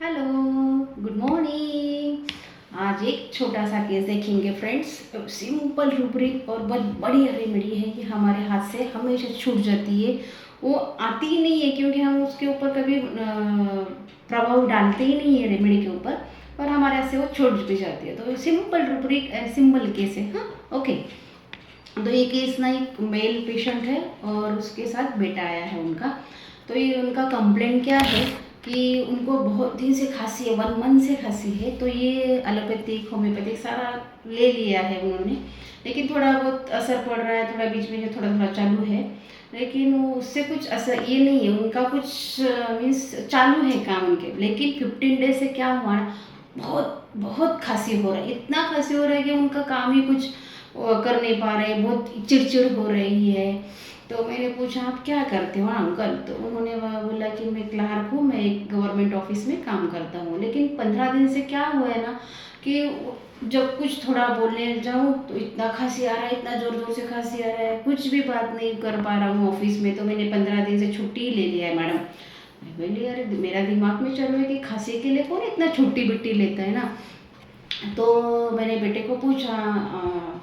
Hello, good morning. आज एक छोटा सा केस देखेंगे फ्रेंड्स। सिंपल रूब्रिक और बहुत बड़ी रेमेडी है कि हमारे हाथ से हमेशा छूट जाती है। वो आती ही नहीं है क्योंकि हम उसके ऊपर कभी प्रभाव डालते ही नहीं है रेमेडी के ऊपर, पर हमारे हाथ से वो छूट भी जाती है। तो सिंपल रूब्रिक सिंपल केस है। हाँ, ओके। तो ये केस ना एक मेल पेशेंट है और उसके साथ बेटा आया है उनका। तो ये उनका कंप्लेंट क्या है कि उनको बहुत दिन से खांसी है, 1 मंथ से खांसी है। तो ये एलोपैथिक होम्योपैथिक सारा ले लिया है उन्होंने, लेकिन थोड़ा बहुत असर पड़ रहा है, थोड़ा बीच में थोड़ा थोड़ा चालू है, लेकिन वो उससे कुछ असर ये नहीं है उनका, कुछ मीन्स चालू है काम उनके। लेकिन 15 डेज से क्या हुआ ना, बहुत बहुत खांसी हो रहा है, इतना खांसी हो रहा है कि उनका काम ही कुछ कर नहीं पा रहे, बहुत चिड़चिड़ हो रही है। तो मैंने पूछा आप क्या करते हो अंकल? तो उन्होंने बोला कि मैं क्लार्क हूँ, मैं एक गवर्नमेंट ऑफिस में काम करता हूँ। लेकिन 15 दिन से क्या हुआ है ना कि जब कुछ थोड़ा बोलने जाऊँ तो इतना खांसी आ रहा है, इतना ज़ोर ज़ोर से खांसी आ रहा है, कुछ भी बात नहीं कर पा रहा हूँ ऑफिस में। तो मैंने 15 दिन से छुट्टी ही ले लिया है मैडम। मैं बोली अरे मेरा दिमाग में चलो है कि खांसी के लिए कौन इतना छुट्टी बिट्टी लेता है ना। तो मैंने बेटे को पूछा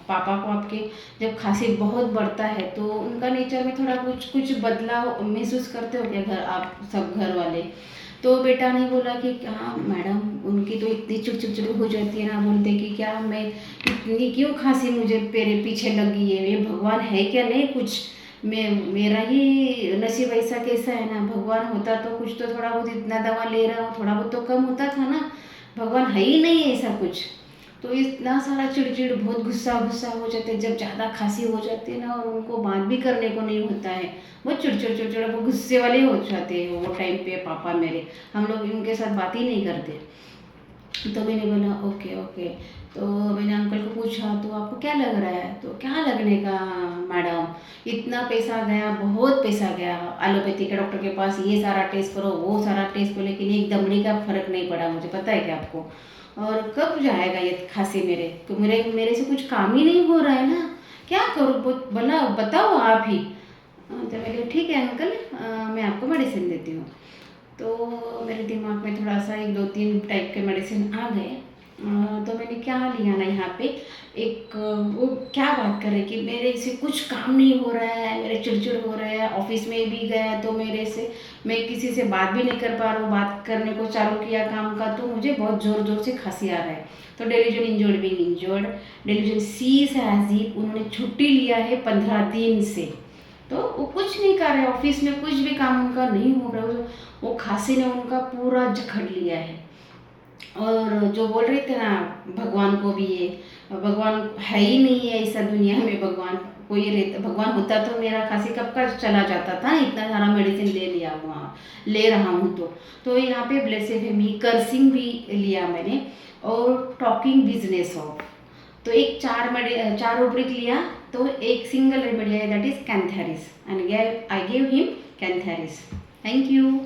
पापा को आपके जब खांसी बहुत बढ़ता है तो उनका नेचर में थोड़ा कुछ कुछ बदलाव महसूस करते हो क्या घर आप सब घर वाले? तो बेटा ने बोला कि हाँ मैडम, उनकी तो इतनी चिड़चिड़ हो जाती है ना, बोलते कि क्या मैं इतनी क्यों खांसी मुझे मेरे पीछे लगी है, ये भगवान है क्या नहीं कुछ, मैं मेरा ही नसीब ऐसा कैसा है ना, भगवान होता तो कुछ तो थोड़ा बहुत, इतना दवा ले रहा हूँ थोड़ा बहुत तो कम होता था ना, भगवान है ही नहीं ऐसा कुछ। तो इतना सारा चिड़चिड़, बहुत गुस्सा गुस्सा हो जाते हैं जब ज़्यादा खांसी हो जाती है ना, और उनको बात भी करने को नहीं होता है, बहुत चिड़चिड़ चिड़चिड़, वो गुस्से वाले हो जाते हैं वो टाइम पे पापा मेरे। हम लोग उनके साथ बात ही नहीं करते। तो मैंने बोला ओके ओके। तो मैंने अंकल को पूछा तो आपको क्या लग रहा है? तो क्या लगने का मैडम, इतना पैसा गया, बहुत पैसा गया एलोपैथी के डॉक्टर के पास, ये सारा टेस्ट करो वो सारा टेस्ट करो, लेकिन एक दमड़ी का फर्क नहीं पड़ा मुझे, पता है क्या आपको? और कब जाएगा ये खांसी मेरे तो, मेरे मेरे से कुछ काम ही नहीं हो रहा है ना, क्या करूँ बोला बताओ आप ही। तो मैंने ठीक है अंकल, मैं आपको मेडिसिन देती हूँ। तो मेरे दिमाग में थोड़ा सा एक दो तीन टाइप के मेडिसिन आ गए। तो मैंने क्या लिया ना यहाँ पे, एक वो क्या बात कर रहे कि मेरे से कुछ काम नहीं हो रहा है, मेरे चिड़चिड़ हो रहे हैं, ऑफिस में भी गया तो मेरे से मैं किसी से बात भी नहीं कर पा रहा हूँ, बात करने को चालू किया काम का तो मुझे बहुत ज़ोर ज़ोर से खांसी आ रहा है। तो डेलीजन इंजोर्ड बीइंग इंजोर्ड, डेलीजन सी से एज उन्होंने छुट्टी लिया है 15 दिन से। तो वो कुछ नहीं कर रहे, ऑफिस में कुछ भी काम उनका नहीं हो रहा है, वो खांसी ने उनका पूरा जकड़ लिया है। और जो बोल रहे थे ना भगवान को भी, ये भगवान है ही नहीं है ऐसा दुनिया में, भगवान कोई रहता, भगवान होता तो मेरा खांसी कब का चला जाता था, इतना सारा मेडिसिन ले लिया वहाँ ले रहा हूँ। तो यहाँ पे ब्लेसिंग है मी कर्सिंग भी लिया मैंने, और टॉकिंग बिजनेस ऑफ। तो एक चार रूब्रिक लिया, तो एक सिंगल रेमेडी है that is cantharis, and I gave him cantharis. Thank you.